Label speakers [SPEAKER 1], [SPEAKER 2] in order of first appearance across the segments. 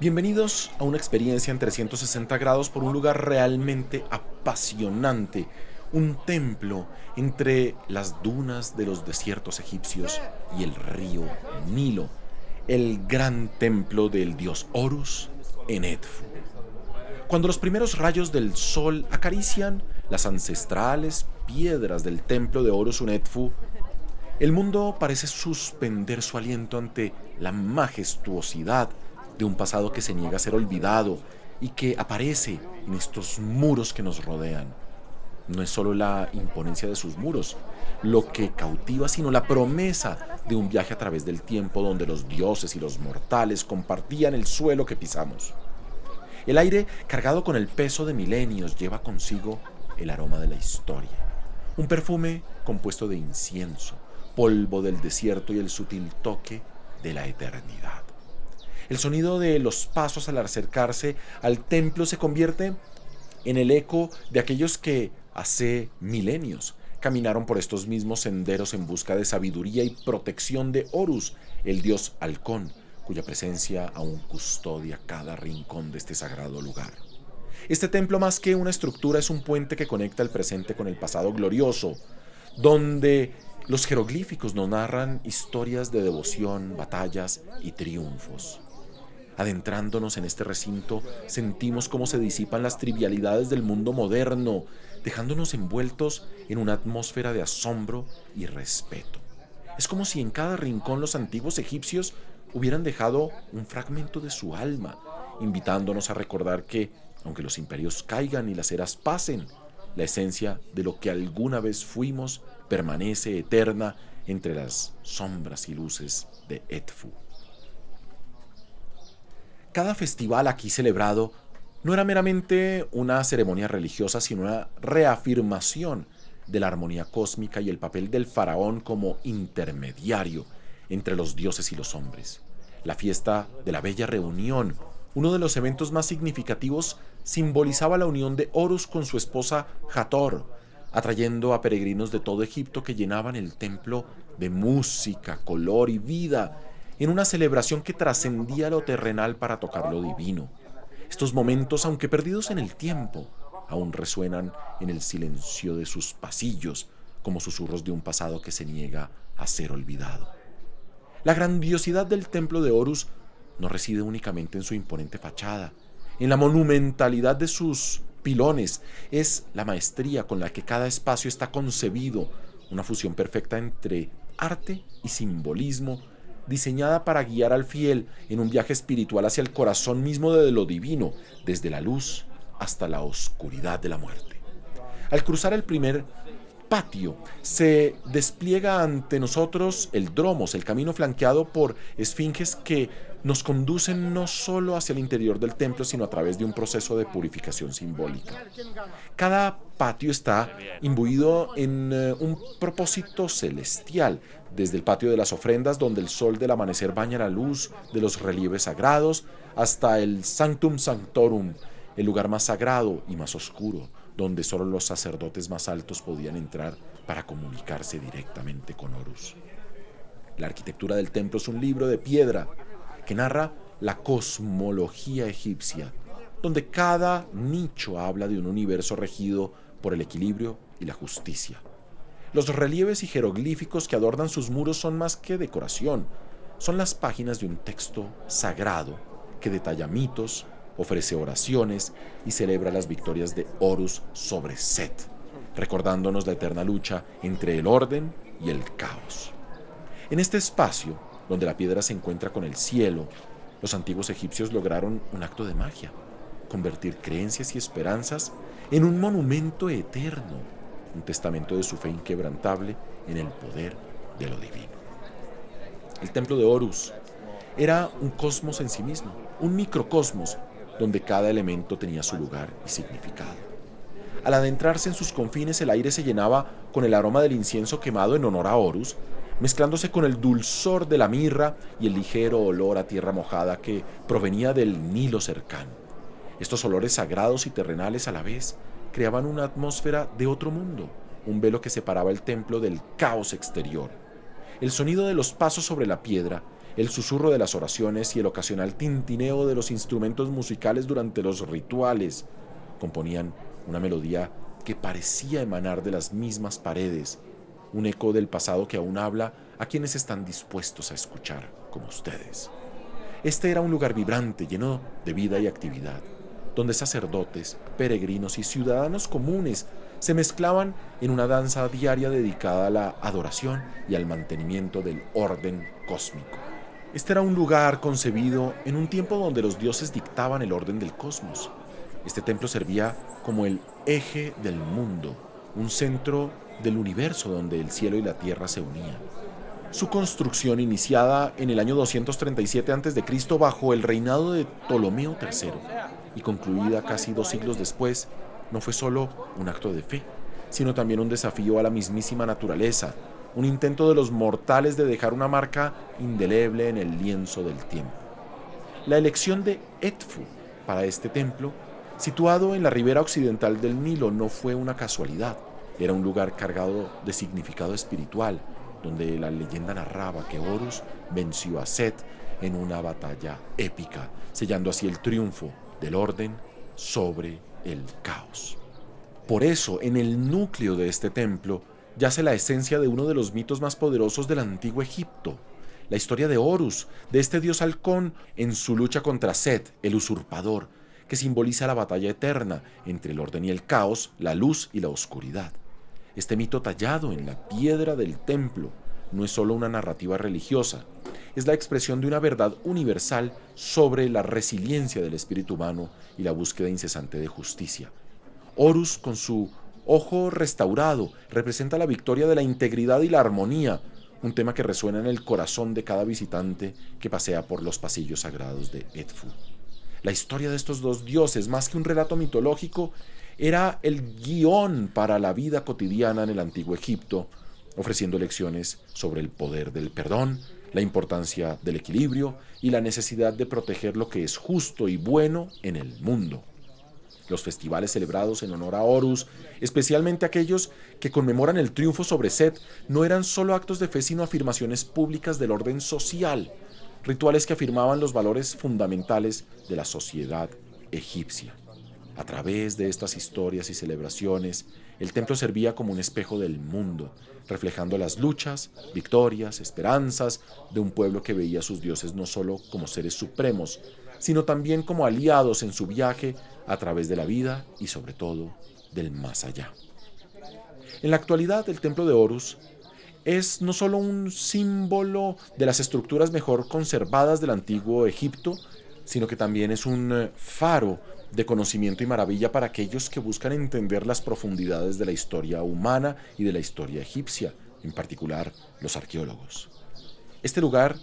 [SPEAKER 1] Bienvenidos a una experiencia en 360 grados por un lugar realmente apasionante, un templo entre las dunas de los desiertos egipcios y el río Nilo, el gran templo del dios Horus en Edfu. Cuando los primeros rayos del sol acarician las ancestrales piedras del templo de Horus en Edfu, el mundo parece suspender su aliento ante la majestuosidad de un pasado que se niega a ser olvidado y que aparece en estos muros que nos rodean. No es solo la imponencia de sus muros lo que cautiva, sino la promesa de un viaje a través del tiempo donde los dioses y los mortales compartían el suelo que pisamos. El aire, cargado con el peso de milenios, lleva consigo el aroma de la historia. Un perfume compuesto de incienso, polvo del desierto y el sutil toque de la eternidad. El sonido de los pasos al acercarse al templo se convierte en el eco de aquellos que hace milenios caminaron por estos mismos senderos en busca de sabiduría y protección de Horus, el dios halcón, cuya presencia aún custodia cada rincón de este sagrado lugar. Este templo, más que una estructura, es un puente que conecta el presente con el pasado glorioso, donde los jeroglíficos nos narran historias de devoción, batallas y triunfos. Adentrándonos en este recinto, sentimos cómo se disipan las trivialidades del mundo moderno, dejándonos envueltos en una atmósfera de asombro y respeto. Es como si en cada rincón los antiguos egipcios hubieran dejado un fragmento de su alma, invitándonos a recordar que, aunque los imperios caigan y las eras pasen, la esencia de lo que alguna vez fuimos permanece eterna entre las sombras y luces de Edfu. Cada festival aquí celebrado no era meramente una ceremonia religiosa, sino una reafirmación de la armonía cósmica y el papel del faraón como intermediario entre los dioses y los hombres. La fiesta de la Bella Reunión, uno de los eventos más significativos, simbolizaba la unión de Horus con su esposa Hathor, atrayendo a peregrinos de todo Egipto que llenaban el templo de música, color y vida, en una celebración que trascendía lo terrenal para tocar lo divino. Estos momentos, aunque perdidos en el tiempo, aún resuenan en el silencio de sus pasillos, como susurros de un pasado que se niega a ser olvidado. La grandiosidad del templo de Horus no reside únicamente en su imponente fachada, en la monumentalidad de sus pilones, es la maestría con la que cada espacio está concebido, una fusión perfecta entre arte y simbolismo, diseñada para guiar al fiel en un viaje espiritual hacia el corazón mismo de lo divino, desde la luz hasta la oscuridad de la muerte. Al cruzar el primer patio, se despliega ante nosotros el dromos, el camino flanqueado por esfinges que nos conducen no solo hacia el interior del templo, sino a través de un proceso de purificación simbólica. Cada patio está imbuido en un propósito celestial, desde el patio de las ofrendas, donde el sol del amanecer baña la luz de los relieves sagrados, hasta el Sanctum Sanctorum, el lugar más sagrado y más oscuro, donde solo los sacerdotes más altos podían entrar para comunicarse directamente con Horus. La arquitectura del templo es un libro de piedra que narra la cosmología egipcia, donde cada nicho habla de un universo regido por el equilibrio y la justicia. Los relieves y jeroglíficos que adornan sus muros son más que decoración, son las páginas de un texto sagrado que detalla mitos, ofrece oraciones y celebra las victorias de Horus sobre Set, recordándonos la eterna lucha entre el orden y el caos. En este espacio, donde la piedra se encuentra con el cielo, los antiguos egipcios lograron un acto de magia, convertir creencias y esperanzas en un monumento eterno, un testamento de su fe inquebrantable en el poder de lo divino. El templo de Horus era un cosmos en sí mismo, un microcosmos donde cada elemento tenía su lugar y significado. Al adentrarse en sus confines, el aire se llenaba con el aroma del incienso quemado en honor a Horus, mezclándose con el dulzor de la mirra y el ligero olor a tierra mojada que provenía del Nilo cercano. Estos olores sagrados y terrenales a la vez creaban una atmósfera de otro mundo, un velo que separaba el templo del caos exterior. El sonido de los pasos sobre la piedra El susurro de las oraciones y el ocasional tintineo de los instrumentos musicales durante los rituales componían una melodía que parecía emanar de las mismas paredes, un eco del pasado que aún habla a quienes están dispuestos a escuchar, como ustedes. Este era un lugar vibrante, lleno de vida y actividad, donde sacerdotes, peregrinos y ciudadanos comunes se mezclaban en una danza diaria dedicada a la adoración y al mantenimiento del orden cósmico. Este era un lugar concebido en un tiempo donde los dioses dictaban el orden del cosmos. Este templo servía como el eje del mundo, un centro del universo donde el cielo y la tierra se unían. Su construcción, iniciada en el año 237 a.C. bajo el reinado de Ptolomeo III y concluida casi 2 siglos después, no fue solo un acto de fe, sino también un desafío a la mismísima naturaleza, un intento de los mortales de dejar una marca indeleble en el lienzo del tiempo. La elección de Edfu para este templo, situado en la ribera occidental del Nilo, no fue una casualidad. Era un lugar cargado de significado espiritual, donde la leyenda narraba que Horus venció a Set en una batalla épica, sellando así el triunfo del orden sobre el caos. Por eso, en el núcleo de este templo yace la esencia de uno de los mitos más poderosos del antiguo Egipto, la historia de Horus, de este dios halcón en su lucha contra Set, el usurpador, que simboliza la batalla eterna entre el orden y el caos, la luz y la oscuridad. Este mito tallado en la piedra del templo no es solo una narrativa religiosa, es la expresión de una verdad universal sobre la resiliencia del espíritu humano y la búsqueda incesante de justicia. Horus, con su ojo restaurado, representa la victoria de la integridad y la armonía, un tema que resuena en el corazón de cada visitante que pasea por los pasillos sagrados de Edfu. La historia de estos dos dioses, más que un relato mitológico, era el guión para la vida cotidiana en el antiguo Egipto, ofreciendo lecciones sobre el poder del perdón, la importancia del equilibrio y la necesidad de proteger lo que es justo y bueno en el mundo. Los festivales celebrados en honor a Horus, especialmente aquellos que conmemoran el triunfo sobre Set, no eran solo actos de fe, sino afirmaciones públicas del orden social, rituales que afirmaban los valores fundamentales de la sociedad egipcia. A través de estas historias y celebraciones, el templo servía como un espejo del mundo, reflejando las luchas, victorias, esperanzas de un pueblo que veía a sus dioses no solo como seres supremos, sino también como aliados en su viaje a través de la vida y sobre todo del más allá. En la actualidad, el templo de Horus es no solo un símbolo de las estructuras mejor conservadas del antiguo Egipto, sino que también es un faro de conocimiento y maravilla para aquellos que buscan entender las profundidades de la historia humana y de la historia egipcia, en particular los arqueólogos. Este lugar,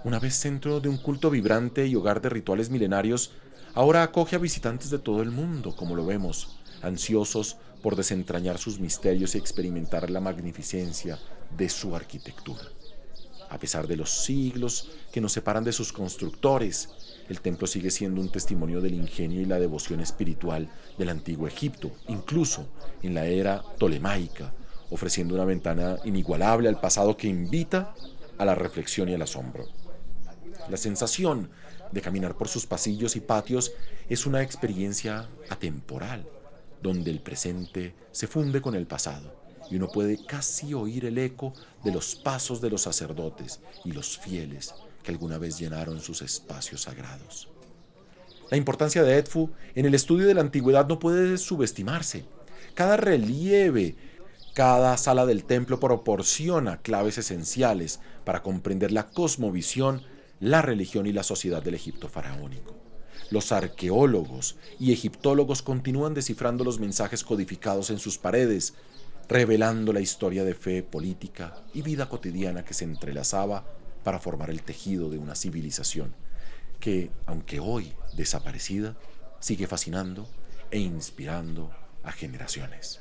[SPEAKER 1] una vez centro de un culto vibrante y hogar de rituales milenarios, ahora acoge a visitantes de todo el mundo, como lo vemos, ansiosos por desentrañar sus misterios y experimentar la magnificencia de su arquitectura. A pesar de los siglos que nos separan de sus constructores, el templo sigue siendo un testimonio del ingenio y la devoción espiritual del antiguo Egipto, incluso en la era tolemaica, ofreciendo una ventana inigualable al pasado que invita a la reflexión y al asombro. La sensación de caminar por sus pasillos y patios es una experiencia atemporal, donde el presente se funde con el pasado y uno puede casi oír el eco de los pasos de los sacerdotes y los fieles que alguna vez llenaron sus espacios sagrados. La importancia de Edfu en el estudio de la antigüedad no puede subestimarse. Cada relieve, cada sala del templo proporciona claves esenciales para comprender la cosmovisión, la religión y la sociedad del Egipto faraónico. Los arqueólogos y egiptólogos continúan descifrando los mensajes codificados en sus paredes, revelando la historia de fe, política y vida cotidiana que se entrelazaba para formar el tejido de una civilización que, aunque hoy desaparecida, sigue fascinando e inspirando a generaciones.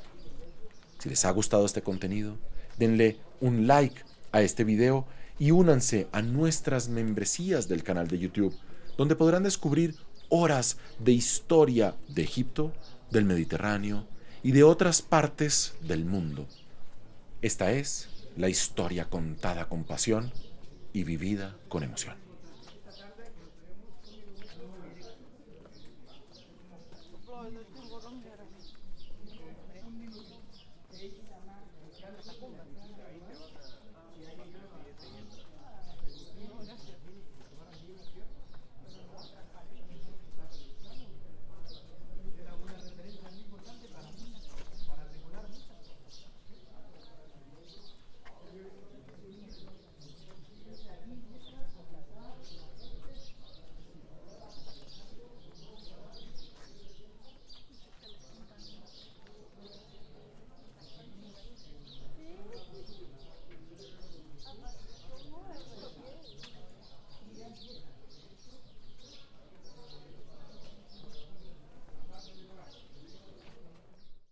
[SPEAKER 1] Si les ha gustado este contenido, denle un like a este video y únanse a nuestras membresías del canal de YouTube, donde podrán descubrir horas de historia de Egipto, del Mediterráneo y de otras partes del mundo. Esta es la historia contada con pasión y vivida con emoción.